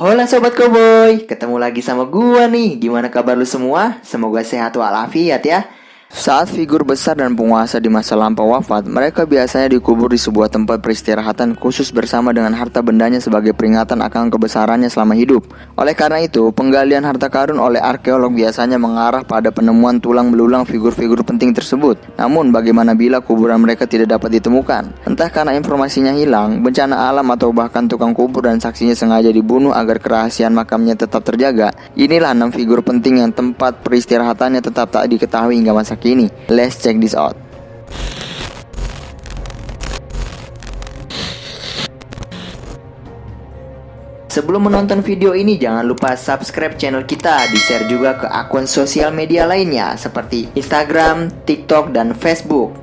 Hola Sobat Koboi, ketemu lagi sama gua nih. Gimana kabar lu semua? Semoga sehat walafiat ya. Saat figur besar dan penguasa di masa lampau wafat, mereka biasanya dikubur di sebuah tempat peristirahatan khusus bersama dengan harta bendanya sebagai peringatan akan kebesarannya selama hidup. Oleh karena itu, penggalian harta karun oleh arkeolog biasanya mengarah pada penemuan tulang belulang figur-figur penting tersebut. Namun, bagaimana bila kuburan mereka tidak dapat ditemukan? Entah karena informasinya hilang, bencana alam, atau bahkan tukang kubur dan saksinya sengaja dibunuh agar kerahasiaan makamnya tetap terjaga. Inilah 6 figur penting yang tempat peristirahatannya tetap tak diketahui hingga masa kini. Let's check this out. Sebelum menonton video ini, jangan lupa subscribe channel kita, di-share juga ke akun sosial media lainnya seperti Instagram, TikTok, dan Facebook.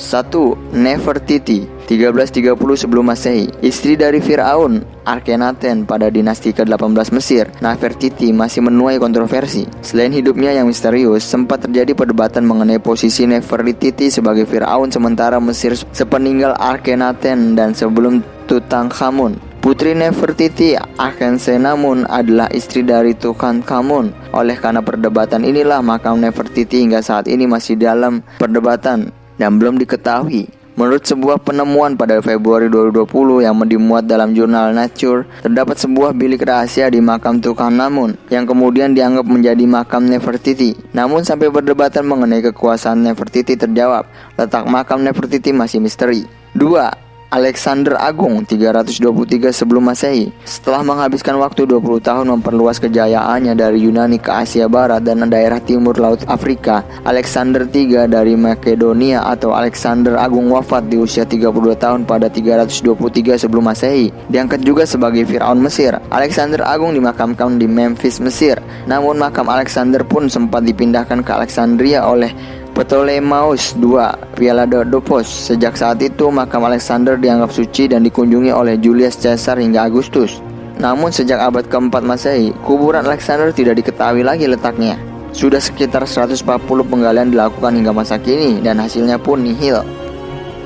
1. Nefertiti, 1330 sebelum Masehi, istri dari Firaun Akhenaten pada dinasti ke-18 Mesir. Nefertiti masih menuai kontroversi. Selain hidupnya yang misterius, sempat terjadi perdebatan mengenai posisi Nefertiti sebagai Firaun sementara Mesir sepeninggal Akhenaten dan sebelum Tutankhamun. Putri Nefertiti, Akhensenamun, adalah istri dari Tutankhamun. Oleh karena perdebatan inilah, makam Nefertiti hingga saat ini masih dalam perdebatan dan belum diketahui. Menurut sebuah penemuan pada Februari 2020 yang dimuat dalam jurnal Nature, terdapat sebuah bilik rahasia di makam Tutankhamun yang kemudian dianggap menjadi makam Nefertiti. Namun sampai perdebatan mengenai kekuasaan Nefertiti terjawab, letak makam Nefertiti masih misteri. 2. Alexander Agung, 323 sebelum Masehi. Setelah menghabiskan waktu 20 tahun memperluas kejayaannya dari Yunani ke Asia Barat dan daerah timur laut Afrika, Alexander III dari Makedonia atau Alexander Agung wafat di usia 32 tahun pada 323 sebelum Masehi. Diangkat juga sebagai Firaun Mesir. Alexander Agung dimakamkan di Memphis, Mesir. Namun makam Alexander pun sempat dipindahkan ke Alexandria oleh Ptolemeus II Philadelphos. Sejak saat itu, makam Alexander dianggap suci dan dikunjungi oleh Julius Caesar hingga Agustus. Namun sejak abad ke-4 Masehi, kuburan Alexander tidak diketahui lagi letaknya. Sudah sekitar 140 penggalian dilakukan hingga masa kini dan hasilnya pun nihil.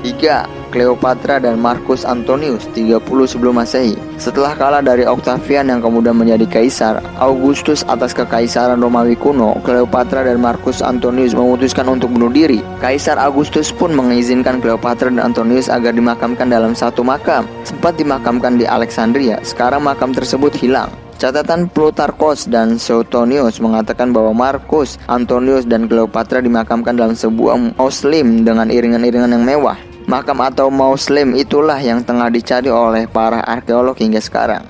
3. Cleopatra dan Marcus Antonius, 30 sebelum Masehi. Setelah kalah dari Octavian yang kemudian menjadi kaisar Augustus atas kekaisaran Romawi kuno, Cleopatra dan Marcus Antonius memutuskan untuk bunuh diri. Kaisar Augustus pun mengizinkan Cleopatra dan Antonius agar dimakamkan dalam satu makam. Sempat dimakamkan di Alexandria, sekarang makam tersebut hilang. Catatan Plutarchus dan Suetonius mengatakan bahwa Marcus Antonius dan Cleopatra dimakamkan dalam sebuah mausoleum dengan iringan-iringan yang mewah. Makam atau mausoleum itulah yang tengah dicari oleh para arkeolog hingga sekarang.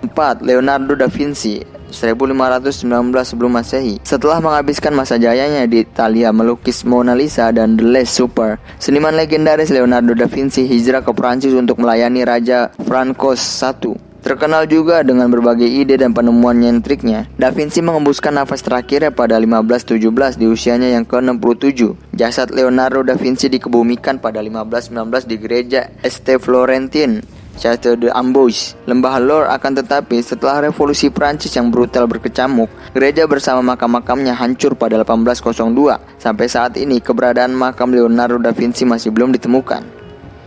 4. Leonardo da Vinci, 1519 sebelum Masehi. Setelah menghabiskan masa jayanya di Italia melukis Mona Lisa dan The Last Supper, seniman legendaris Leonardo da Vinci hijrah ke Prancis untuk melayani Raja Francois I. Terkenal juga dengan berbagai ide dan penemuan nyentriknya, Da Vinci mengembuskan nafas terakhirnya pada 1517 di usianya yang ke-67. Jasad Leonardo da Vinci dikebumikan pada 1519 di gereja St. Florentin, Château d'Amboise, Lembah Loire. Akan tetapi, setelah revolusi Prancis yang brutal berkecamuk, gereja bersama makam-makamnya hancur pada 1802. Sampai saat ini, keberadaan makam Leonardo da Vinci masih belum ditemukan.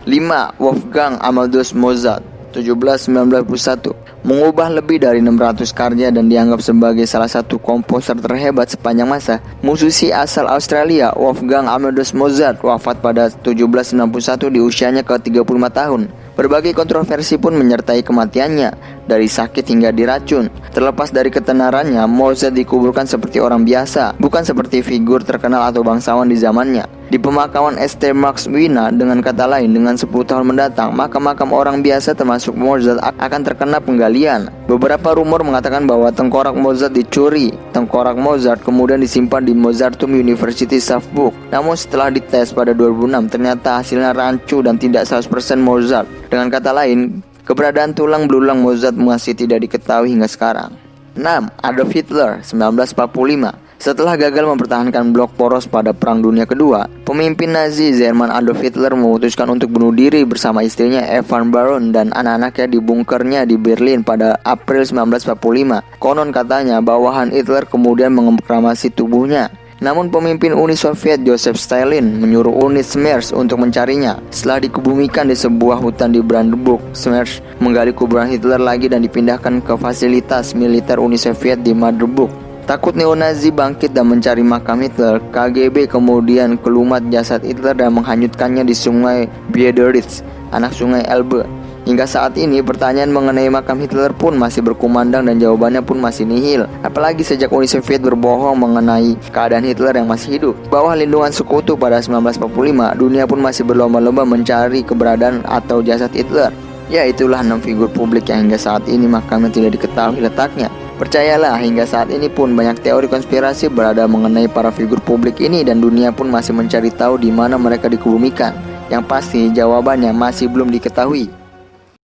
5. Wolfgang Amadeus Mozart, 1791, mengubah lebih dari 600 karya dan dianggap sebagai salah satu komposer terhebat sepanjang masa. Musisi asal Australia, Wolfgang Amadeus Mozart, wafat pada 1791 di usianya ke-35 tahun. Berbagai kontroversi pun menyertai kematiannya, dari sakit hingga diracun. Terlepas dari ketenarannya, Mozart dikuburkan seperti orang biasa, bukan seperti figur terkenal atau bangsawan di zamannya. Di pemakaman St. Mark's Wina, dengan kata lain, dengan 10 tahun mendatang, makam-makam orang biasa termasuk Mozart akan terkena penggalian. Beberapa rumor mengatakan bahwa tengkorak Mozart dicuri. Tengkorak Mozart kemudian disimpan di Mozarteum University Salzburg. Namun setelah dites pada 2006, ternyata hasilnya rancu dan tidak 100% Mozart. Dengan kata lain, keberadaan tulang belulang Mozart masih tidak diketahui hingga sekarang. 6. Adolf Hitler, 1945. Setelah gagal mempertahankan blok poros pada Perang Dunia Kedua, pemimpin Nazi Jerman Adolf Hitler memutuskan untuk bunuh diri bersama istrinya Eva Braun dan anak-anaknya di bunkernya di Berlin pada April 1945. Konon katanya bawahan Hitler kemudian mengekremasi tubuhnya. Namun pemimpin Uni Soviet Joseph Stalin menyuruh unit Smersh untuk mencarinya. Setelah dikebumikan di sebuah hutan di Brandenburg, Smersh menggali kuburan Hitler lagi dan dipindahkan ke fasilitas militer Uni Soviet di Magdeburg. Takut neo-Nazi bangkit dan mencari makam Hitler, KGB kemudian kelumat jasad Hitler dan menghanyutkannya di sungai Biederitz, anak sungai Elbe. Hingga saat ini, pertanyaan mengenai makam Hitler pun masih berkumandang dan jawabannya pun masih nihil. Apalagi sejak Uni Soviet berbohong mengenai keadaan Hitler yang masih hidup. Bawah lindungan sekutu pada 1945, dunia pun masih berlomba-lomba mencari keberadaan atau jasad Hitler. Ya, itulah 6 figur publik yang hingga saat ini makamnya tidak diketahui letaknya. Percayalah, hingga saat ini pun banyak teori konspirasi berada mengenai para figur publik ini dan dunia pun masih mencari tahu di mana mereka dikebumikan. Yang pasti jawabannya masih belum diketahui.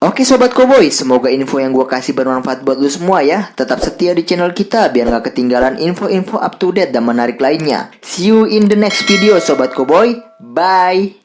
Oke Sobat Koboi, semoga info yang gue kasih bermanfaat buat lu semua ya. Tetap setia di channel kita biar gak ketinggalan info-info up to date dan menarik lainnya. See you in the next video Sobat Koboi, bye.